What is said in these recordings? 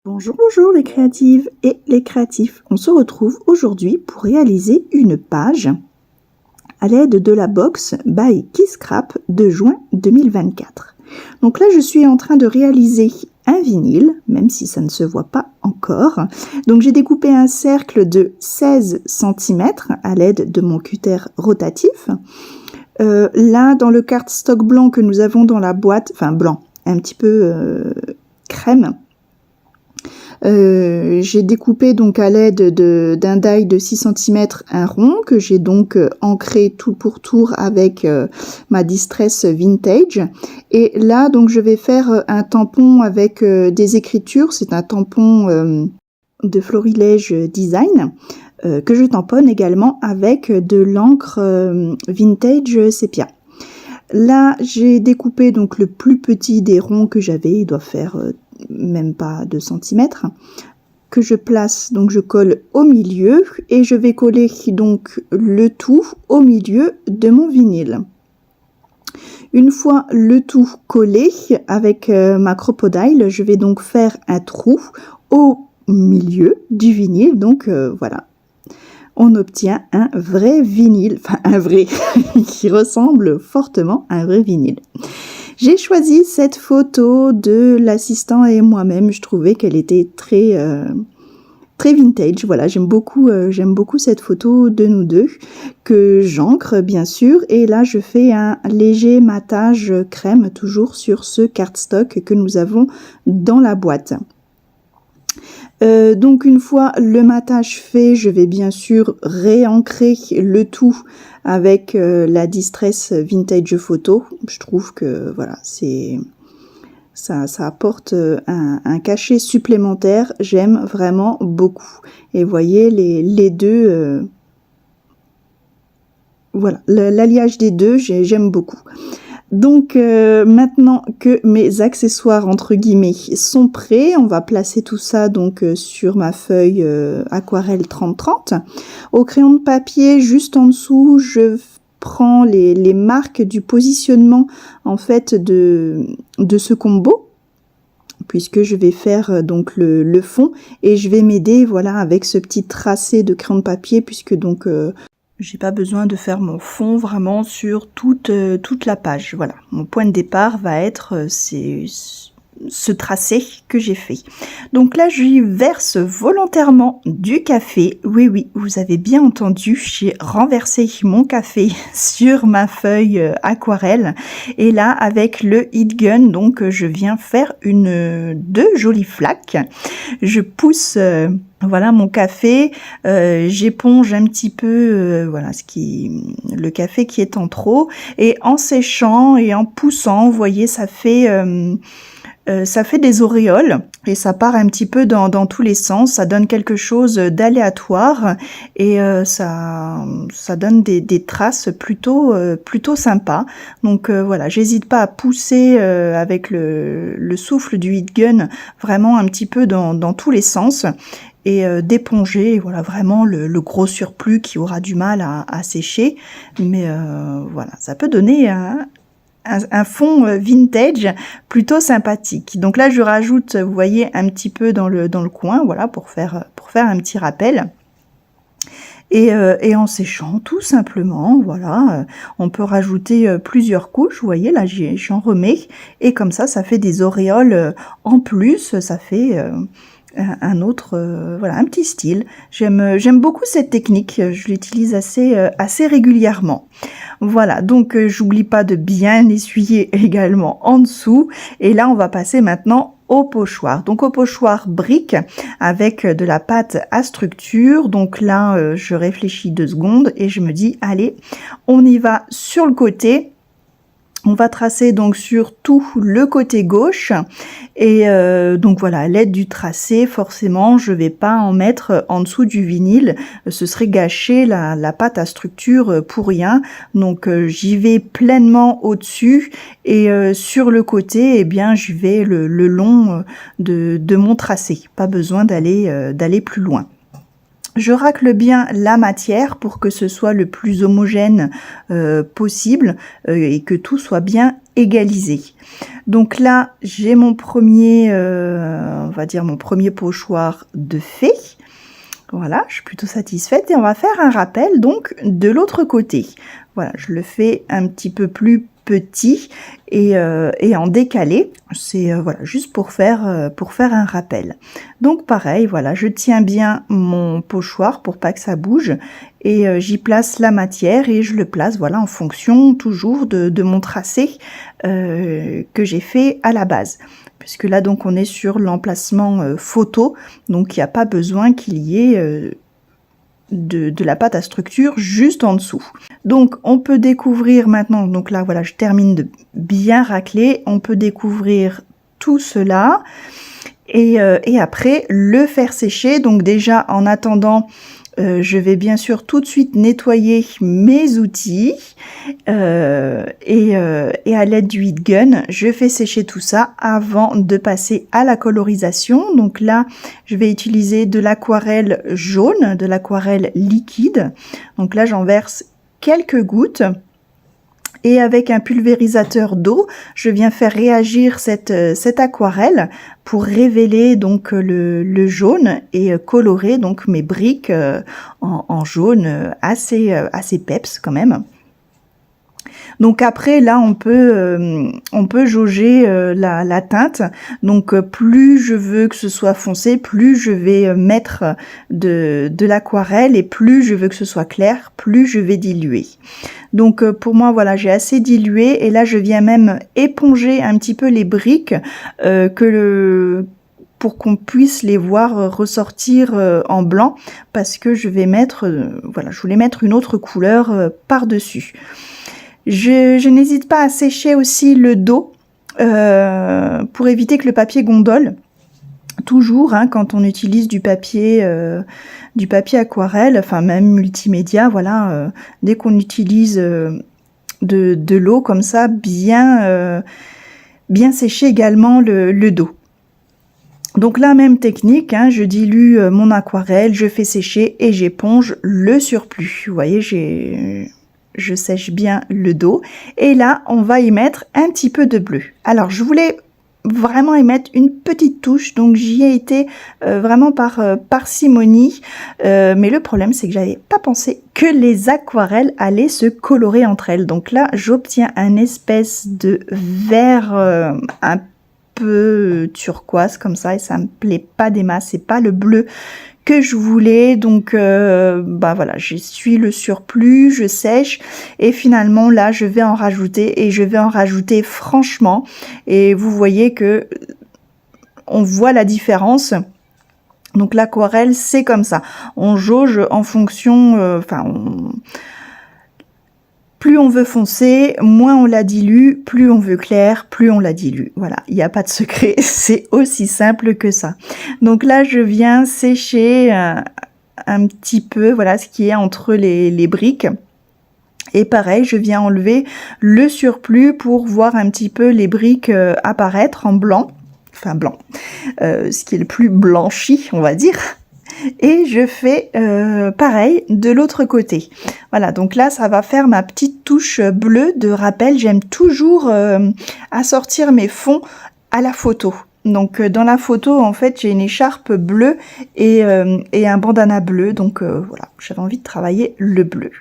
Bonjour, bonjour les créatives et les créatifs. On se retrouve aujourd'hui pour réaliser une page à l'aide de la box by Keyscrap de juin 2024. Donc là, je suis en train de réaliser un vinyle, même si ça ne se voit pas encore. Donc j'ai découpé un cercle de 16 cm à l'aide de mon cutter rotatif. Là, dans le cardstock blanc que nous avons dans la boîte, enfin blanc, un petit peu crème, j'ai découpé donc à l'aide d'un die de 6 cm un rond que j'ai donc ancré tout pour tour avec ma Distress Vintage. Et là donc je vais faire un tampon avec des écritures. C'est un tampon de Florilège Design que je tamponne également avec de l'encre Vintage Sepia. Là j'ai découpé donc le plus petit des ronds que j'avais. Il doit faire même pas 2 cm, que je place, donc je colle au milieu et je vais coller donc le tout au milieu de mon vinyle. Une fois le tout collé avec ma crocodile, je vais donc faire un trou au milieu du vinyle, donc voilà. On obtient un vrai vinyle, enfin un vrai, qui ressemble fortement à un vrai vinyle. J'ai choisi cette photo de l'assistant et moi-même. Je trouvais qu'elle était très vintage. Voilà, j'aime beaucoup cette photo de nous deux que j'ancre bien sûr. Et là, je fais un léger matage crème toujours sur ce cardstock que nous avons dans la boîte. Donc une fois le matage fait, je vais bien sûr réancrer le tout avec la Distress Vintage Photo. Je trouve que voilà, ça apporte un cachet supplémentaire. J'aime vraiment beaucoup. Et vous voyez les deux, voilà, l'alliage des deux, j'aime beaucoup. Donc maintenant que mes accessoires entre guillemets sont prêts, on va placer tout ça donc sur ma feuille aquarelle 30-30. Au crayon de papier, juste en dessous, je prends les marques du positionnement en fait de ce combo, puisque je vais faire donc le fond, et je vais m'aider voilà avec ce petit tracé de crayon de papier, puisque donc j'ai pas besoin de faire mon fond vraiment sur toute la page. Voilà, mon point de départ va être ce tracé que j'ai fait. Donc là, j'y verse volontairement du café. Oui, oui, vous avez bien entendu, j'ai renversé mon café sur ma feuille aquarelle. Et là, avec le heat gun, donc je viens faire deux jolies flaques. Je pousse voilà mon café, j'éponge un petit peu voilà le café qui est en trop, et en séchant et en poussant, vous voyez, ça fait des auréoles et ça part un petit peu dans tous les sens. Ça donne quelque chose d'aléatoire et ça donne des traces plutôt sympas. Donc voilà, j'hésite pas à pousser avec le souffle du heat gun vraiment un petit peu dans tous les sens, et d'éponger voilà vraiment le gros surplus qui aura du mal à sécher. Mais voilà, ça peut donner un fond vintage plutôt sympathique. Donc là, je rajoute, vous voyez, un petit peu dans le coin, voilà, pour faire un petit rappel. Et en séchant, tout simplement, voilà, on peut rajouter plusieurs couches. Vous voyez, là, j'en remets, et comme ça fait des auréoles en plus. Ça fait un autre, voilà, un petit style. J'aime beaucoup cette technique. Je l'utilise assez régulièrement. Voilà, donc j'oublie pas de bien essuyer également en dessous. Et là, on va passer maintenant au pochoir. Donc au pochoir brique avec de la pâte à structure. Donc là, je réfléchis 2 secondes et je me dis, allez, on y va sur le côté. On va tracer donc sur tout le côté gauche, et donc voilà, à l'aide du tracé, forcément, je vais pas en mettre en dessous du vinyle, ce serait gâcher la pâte à structure pour rien. Donc j'y vais pleinement au-dessus, et sur le côté, eh bien, je vais le long de mon tracé. Pas besoin d'aller plus loin. Je racle bien la matière pour que ce soit le plus homogène possible et que tout soit bien égalisé. Donc là, j'ai mon premier, on va dire mon premier pochoir de fait. Voilà, je suis plutôt satisfaite et on va faire un rappel donc de l'autre côté. Voilà, je le fais un petit peu plus petit et en décalé. C'est voilà, juste pour faire un rappel. Donc pareil, voilà, je tiens bien mon pochoir pour pas que ça bouge et j'y place la matière et je le place voilà en fonction toujours de mon tracé que j'ai fait à la base. Puisque là donc on est sur l'emplacement photo, donc il n'y a pas besoin qu'il y ait de la pâte à structure juste en dessous. Donc on peut découvrir maintenant, donc là voilà je termine de bien racler, on peut découvrir tout cela et après le faire sécher. Donc déjà en attendant je vais bien sûr tout de suite nettoyer mes outils et à l'aide du heat gun, je fais sécher tout ça avant de passer à la colorisation. Donc là, je vais utiliser de l'aquarelle jaune, de l'aquarelle liquide. Donc là, j'en verse quelques gouttes. Et avec un pulvérisateur d'eau, je viens faire réagir cette aquarelle pour révéler donc le jaune et colorer donc mes briques en jaune assez peps quand même. Donc après là on peut jauger la teinte. Donc plus je veux que ce soit foncé, plus je vais mettre de l'aquarelle et plus je veux que ce soit clair, plus je vais diluer. Donc pour moi voilà j'ai assez dilué et là je viens même éponger un petit peu les briques pour qu'on puisse les voir ressortir en blanc parce que je vais mettre voilà je voulais mettre une autre couleur par-dessus. Je n'hésite pas à sécher aussi le dos pour éviter que le papier gondole. Toujours, hein, quand on utilise du papier aquarelle, enfin même multimédia, voilà, dès qu'on utilise de l'eau comme ça, bien sécher également le dos. Donc la même technique, hein, je dilue mon aquarelle, je fais sécher et j'éponge le surplus. Vous voyez, je sèche bien le dos et là on va y mettre un petit peu de bleu. Alors je voulais vraiment y mettre une petite touche, donc j'y ai été vraiment par parcimonie, mais le problème c'est que j'avais pas pensé que les aquarelles allaient se colorer entre elles. Donc là j'obtiens un espèce de vert un peu turquoise comme ça et ça me plaît pas des masses, c'est pas le bleu que je voulais. Donc voilà, j'essuie le surplus, je sèche et finalement là je vais en rajouter et je vais en rajouter franchement et vous voyez que on voit la différence. Donc l'aquarelle c'est comme ça, on jauge en fonction plus on veut foncé, moins on la dilue, plus on veut clair, plus on la dilue. Voilà, il n'y a pas de secret, c'est aussi simple que ça. Donc là, je viens sécher un petit peu, voilà, ce qui est entre les briques. Et pareil, je viens enlever le surplus pour voir un petit peu les briques apparaître en blanc. Enfin blanc, ce qui est le plus blanchi, on va dire. Et je fais pareil de l'autre côté. Voilà, donc là ça va faire ma petite touche bleue de rappel. J'aime toujours assortir mes fonds à la photo. Donc dans la photo en fait j'ai une écharpe bleue et un bandana bleu. Donc voilà, j'avais envie de travailler le bleu.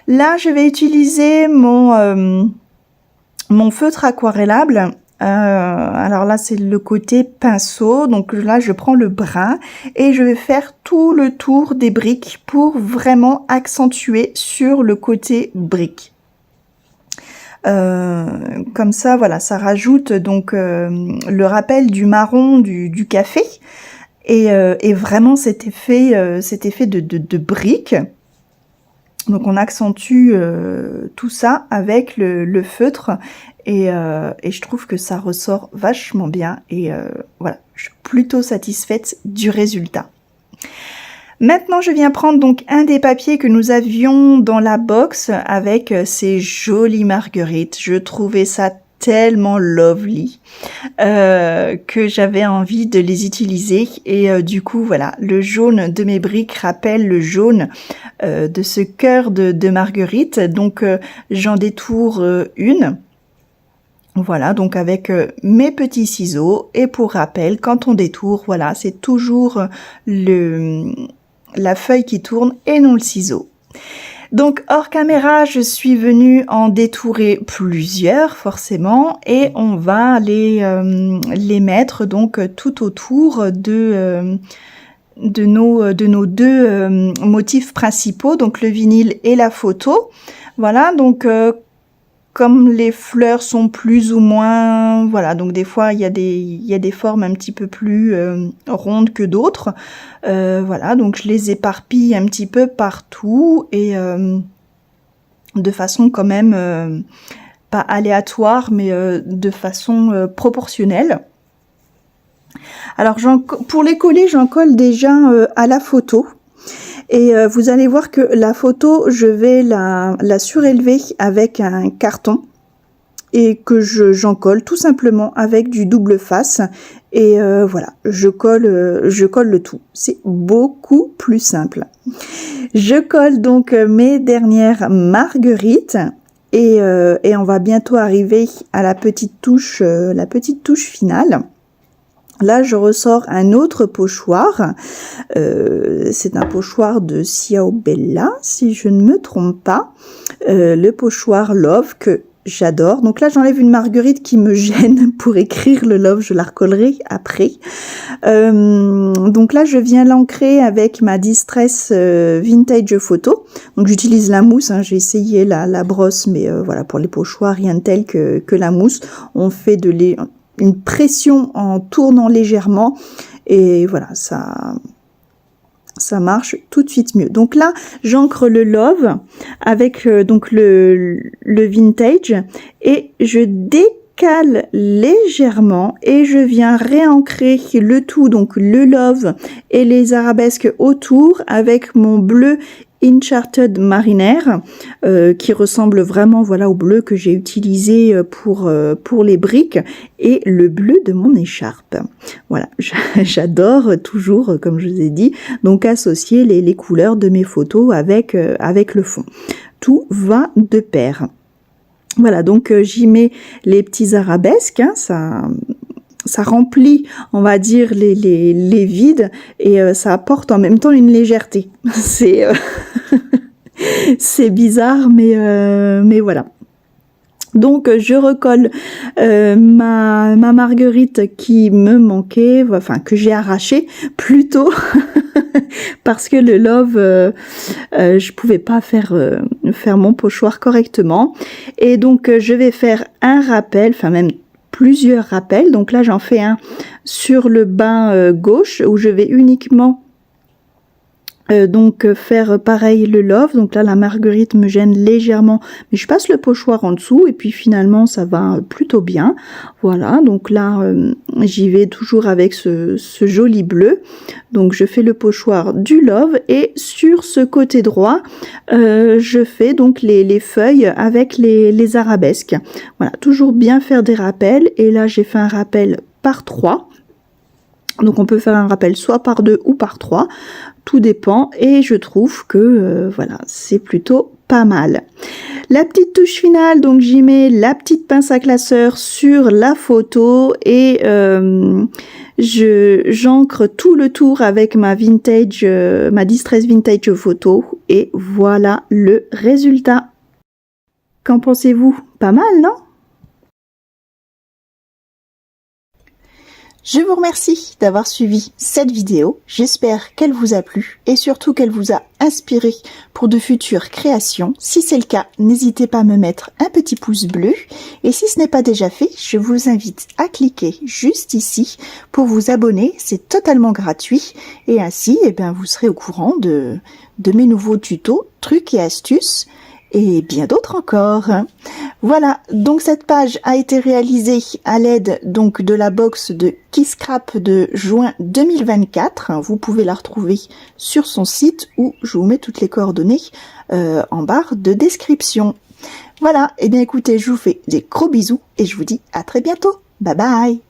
Là je vais utiliser mon feutre aquarellable. Alors là c'est le côté pinceau, donc là je prends le brun et je vais faire tout le tour des briques pour vraiment accentuer sur le côté brique. Comme ça voilà, ça rajoute donc le rappel du marron du café et vraiment cet effet de brique. Donc on accentue tout ça avec le feutre et je trouve que ça ressort vachement bien et voilà, je suis plutôt satisfaite du résultat. Maintenant je viens prendre donc un des papiers que nous avions dans la box avec ces jolies marguerites. Je trouvais ça tellement lovely que j'avais envie de les utiliser et du coup voilà, le jaune de mes briques rappelle le jaune de ce cœur de marguerite, donc j'en détourne une. Voilà, donc avec mes petits ciseaux, et pour rappel, quand on détourne, voilà, c'est toujours la feuille qui tourne et non le ciseau. Donc hors caméra, je suis venue en détourer plusieurs forcément, et on va les mettre donc tout autour de nos deux motifs principaux, donc le vinyle et la photo. Voilà, donc comme les fleurs sont plus ou moins, voilà, donc des fois il y a des formes un petit peu plus rondes que d'autres. Voilà, donc je les éparpille un petit peu partout et de façon quand même pas aléatoire, mais de façon proportionnelle. Alors pour les coller, j'en colle déjà à la photo. Et vous allez voir que la photo, je vais la surélever avec un carton et que j'en colle tout simplement avec du double face. Et voilà, je colle le tout. C'est beaucoup plus simple. Je colle donc mes dernières marguerites et on va bientôt arriver à la petite touche finale. Là, je ressors un autre pochoir. C'est un pochoir de Ciao Bella, si je ne me trompe pas. Le pochoir Love que j'adore. Donc là, j'enlève une marguerite qui me gêne pour écrire le Love. Je la recollerai après. Donc là, je viens l'ancrer avec ma Distress Vintage Photo. Donc j'utilise la mousse. Hein. J'ai essayé la brosse, mais voilà, pour les pochoirs, rien de tel que la mousse. On fait une pression en tournant légèrement et voilà, ça marche tout de suite mieux. Donc là, j'ancre le Love avec donc le vintage et je décale légèrement et je viens réancrer le tout, donc le Love et les arabesques autour avec mon bleu Enchanted Marinaire qui ressemble vraiment voilà au bleu que j'ai utilisé pour les briques et le bleu de mon écharpe. Voilà, j'adore toujours, comme je vous ai dit, donc associer les couleurs de mes photos avec le fond. Tout va de pair. Voilà, donc j'y mets les petits arabesques, hein, ça remplit, on va dire, les vides et ça apporte en même temps une légèreté. C'est bizarre, mais voilà. Donc je recolle ma marguerite qui me manquait, enfin que j'ai arrachée plutôt parce que le Love, je pouvais pas faire mon pochoir correctement. Et donc je vais faire un rappel, enfin même plusieurs rappels. Donc là j'en fais un sur le bas gauche où je vais uniquement donc faire pareil le Love. Donc là la marguerite me gêne légèrement, mais je passe le pochoir en dessous et puis finalement ça va plutôt bien. Voilà, donc là j'y vais toujours avec ce joli bleu. Donc je fais le pochoir du Love et sur ce côté droit je fais donc les feuilles avec les arabesques. Voilà, toujours bien faire des rappels et là j'ai fait un rappel par 3. Donc on peut faire un rappel soit par 2 ou par 3, tout dépend, et je trouve que voilà, c'est plutôt pas mal. La petite touche finale, donc j'y mets la petite pince à classeur sur la photo et j'ancre tout le tour avec ma Distress Vintage Photo et voilà le résultat. Qu'en pensez-vous? Pas mal, non? Je vous remercie d'avoir suivi cette vidéo, j'espère qu'elle vous a plu et surtout qu'elle vous a inspiré pour de futures créations. Si c'est le cas, n'hésitez pas à me mettre un petit pouce bleu et si ce n'est pas déjà fait, je vous invite à cliquer juste ici pour vous abonner, c'est totalement gratuit et ainsi vous serez au courant de mes nouveaux tutos, trucs et astuces et bien d'autres encore. Voilà, donc cette page a été réalisée à l'aide donc de la box de Keyscrap de juin 2024. Vous pouvez la retrouver sur son site ou je vous mets toutes les coordonnées en barre de description. Voilà, et bien écoutez, je vous fais des gros bisous et je vous dis à très bientôt. Bye bye.